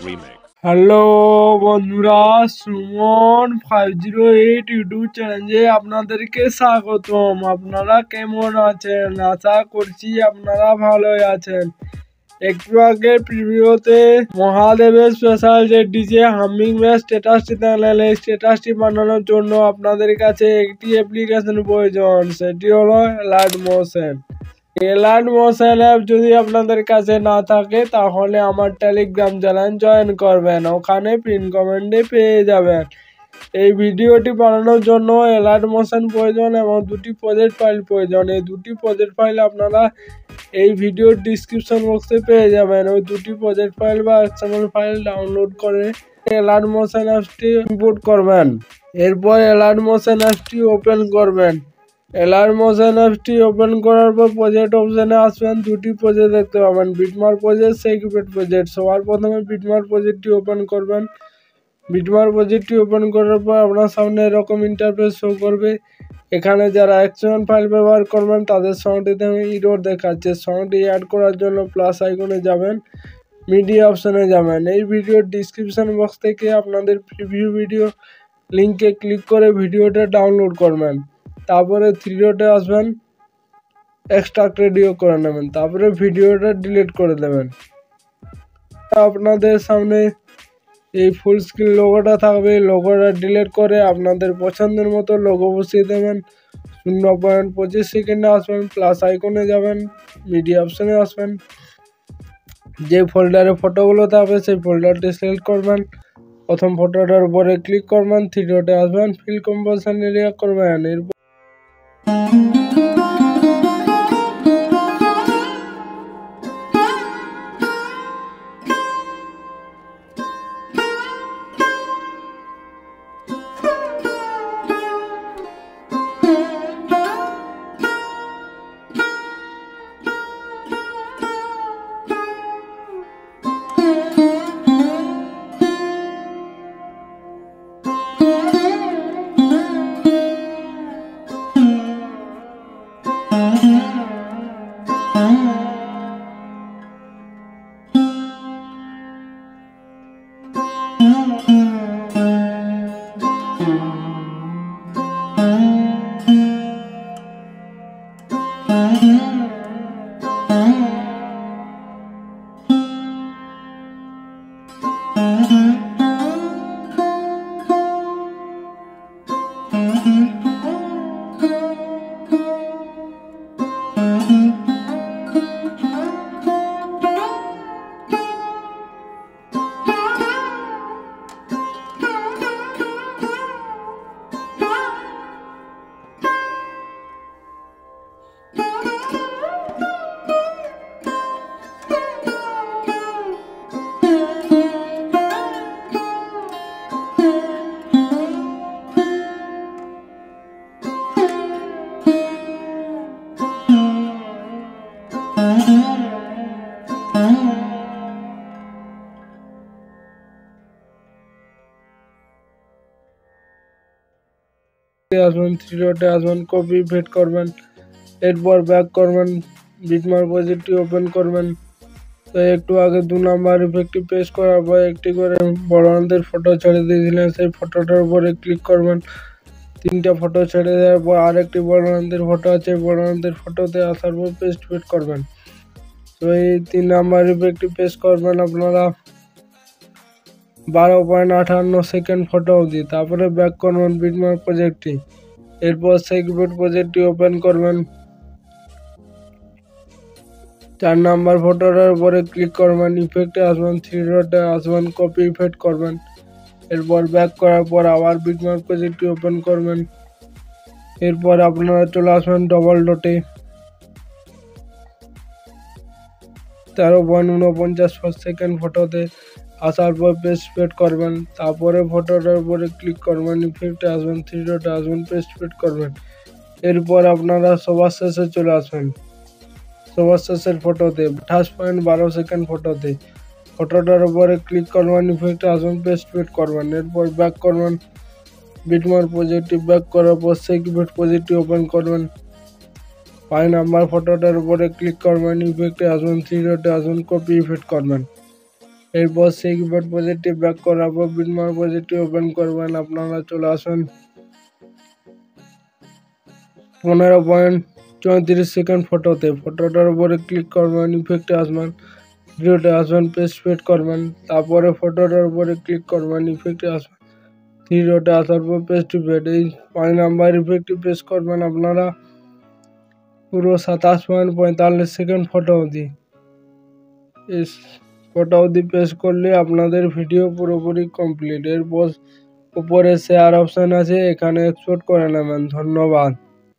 remix. Hello বন্ধুরা, Suman 508 YouTube চ্যানেলে আপনাদেরকে স্বাগতম। আপনারা কেমন আছেন? আশা করছি আপনারা ভালোই আছেন। একটু আগে প্রিভিউতে মহাদেবের স্পেশাল যে ডিজে হামিং ব্যাস স্ট্যাটাসটি দেখলেন। এই স্ট্যাটাসটি বানানোর জন্য আপনাদের কাছে একটি অ্যাপ্লিকেশন প্রয়োজন, সেটি হলো elite motion. Elite motion app যদি আপনাদের কাছে না থাকে তাহলে আমার টেলিগ্রাম চ্যানেল জয়েন করবেন, ওখানে পিন কমেন্টে পেয়ে যাবেন। এই ভিডিওটি বানানোর জন্য এলাইট মোশন প্রয়োজন এবং দুটি প্রজেক্ট ফাইল প্রয়োজন। এই দুটি প্রজেক্ট ফাইল আপনারা এই ভিডিওর ডিসক্রিপশন বক্সে পেয়ে যাবেন। ওই দুটি প্রজেক্ট ফাইল বা এক্সএমএল ফাইল ডাউনলোড করে এলাইট মোশন অ্যাপটি ইম্পোর্ট করবেন। এরপর এলাইট মোশন অ্যাপটি ওপেন করবেন। এলাইট মোশন অ্যাপটি ওপেন করার পর প্রজেক্ট অপশনে আসবেন। দুটি প্রজেক্ট দেখতে পাবেন, বিটমার্ক প্রজেক্ট, সেকিউরেট প্রজেক্ট। সবার প্রথমে বিটমার্ক প্রজেক্টটি ওপেন করবেন। বিটমার্ক প্রজেক্টটি ওপেন করার পর আপনার সামনে এরকম ইন্টারফেস শো করবে। এখানে যারা এক্সএমএল ফাইল ব্যবহার করবেন তাদের সঙ্গটিতে ইরর দেখাচ্ছে। সঙ্গটি অ্যাড করার জন্য প্লাস আইকনে যাবেন, মিডিয়া অপশনে যাবেন। এই ভিডিওর ডিসক্রিপশন বক্স থেকে আপনাদের প্রিভিউ ভিডিও লিঙ্কে ক্লিক করে ভিডিওটা ডাউনলোড করবেন। তারপরে 3 ডটে আসবেন, এক্সট্রাক্ট রেডিও করে নেবেন। তারপরে ভিডিওটা ডিলিট করে দেবেন। আপনাদের সামনে এই ফুল স্ক্রিন লোগোটা থাকবে। লোগোটা ডিলিট করে আপনাদের পছন্দের মতো লোগো বসিয়ে দেবেন। 0.25 সেকেন্ডে আসবেন, প্লাস আইকনে যাবেন, মিডিয়া অপশনে আসবেন। যে ফোল্ডারে ফটোগুলো থাকবে সেই ফোল্ডারটি সিলেক্ট করবেন। প্রথম ফটোটার উপরে ক্লিক করবেন, 3 ডটে আসবেন, ফিল কম্পোজিশন এরিয়া করবেন। এরপর আসবেন, 3 ডটে আসবেন, কপি পেস্ট করবেন। এরপর ব্যাক করবেন, বিটমার্ক প্রজেক্টটি ওপেন করবেন। তো একটু আগে 2 নাম্বার ইফেক্টটি পেস্ট করার পর একটি করে বড় হাতের ফটো ছেড়ে দিয়েছিলেন, সেই ফটোটার উপরে ক্লিক করবেন। 3টা ফটো ছেড়ে দেওয়ার পর আরেকটি বড় হাতের ফটো আছে, বড় হাতের ফটোতে আসার পর পেস্ট করবেন। তো এই 3 নাম্বার ইফেক্টটি পেস্ট করবেন আপনারা 12.58 সেকেন্ড ফটো অবধি। তারপরে ব্যাক করবেন বিটমার্ক প্রজেক্টটি। এরপর সেকিউরেট প্রজেক্টটি ওপেন করবেন। 4 নাম্বার ফটোটার উপরে ক্লিক করবেন, ইফেক্টে আসবেন, 3 ডটে আসবেন, কপি ইফেক্ট করবেন। এরপর ব্যাক করার পর আবার বিটমার্ক প্রজেক্টটি ওপেন করবেন। এরপর আপনারা চলে আসবেন ডবল ডটে, 13.49 সেকেন্ড ফটোতে আসার পর পেস্ট করবেন। তারপরে ফটোটার উপরে ক্লিক করবেন, ইফেক্টে আসবেন, 3 ডটে আসবেন, পেস্ট করবেন। এরপর আপনারা সবার শেষে চলে আসবেন, সবার শেষের ফটোতে 28.12 সেকেন্ড ফটোতে ফটোটার উপরে ক্লিক করবেন, ইফেক্টে আসবেন, পেস্ট করবেন। এরপর ব্যাক করবেন বিটমার্ক প্রজেক্টটি, ব্যাক করার পর সেকিউরেট প্রজেক্টটি ওপেন করবেন। 5 নাম্বার ফটোটার উপরে ক্লিক করবেন, ইফেক্টে আসবেন, 3 ডটে আসবেন, কপি ইফেক্ট করবেন। এরপর সেই কিবোর্ড প্রজেক্টটি ব্যাক করার পর বিটমার্ক প্রজেক্টটি ওপেন করবেন। আপনারা চলে আসুন 15.34 ফটোতে। ফটোটার উপরে ক্লিক করবেন, ইফেক্টে আসবেন, ভিডিওতে আসবেন, পেজ ফেড করবেন। তারপরে ফটোটার উপরে ক্লিক করবেন, ইফেক্টে আসবেন, 3 ডটে আসার পর পেজ টু ফেড, এই 5 নাম্বার ইফেক্টটি প্রেস করবেন আপনারা পুরো 27.45 ফটো অবধি। এই ফটো অবধি প্রেস করলে আপনাদের ভিডিও পুরোপুরি কমপ্লিট। এরপর উপরে শেয়ার অপশান আছে, এখানে এক্সপোর্ট করে নেবেন। ধন্যবাদ।